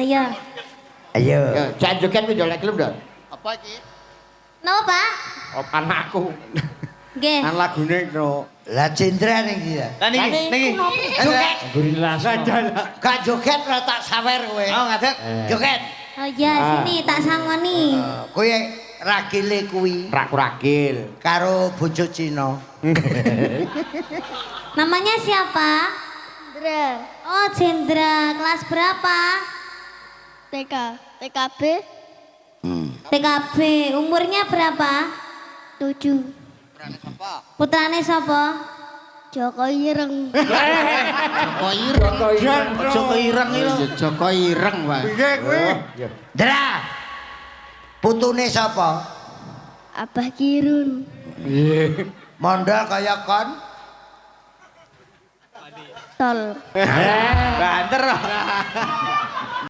Ayo. Ayo. Jangan joget video lek lho, Ndok. Apa iki? Napa, Pak? Oh, anakku. Nggih. Kan lagune no. Lah Cendra ning ndi ya? Lah niki. Joget. Gurilas. Gak joget ora tak sawer kowe. Oh, ngadeg. Joget. Oh iya, sini tak sangoni. Kowe ragile kuwi Ragil. karo bojo Cina. Namanya siapa? Dra, Oh, Jendra. Kelas berapa? TK, TKB TKB. Umurnya berapa? 7. Putrane sapa? Joko Ireng. Joko Ireng. Joko Ireng iki lho. Joko Ireng, Pak. Piye kowe? Dra. Putune sapa? Abah Kirun. Mondal kaya kon. Tol. Banter.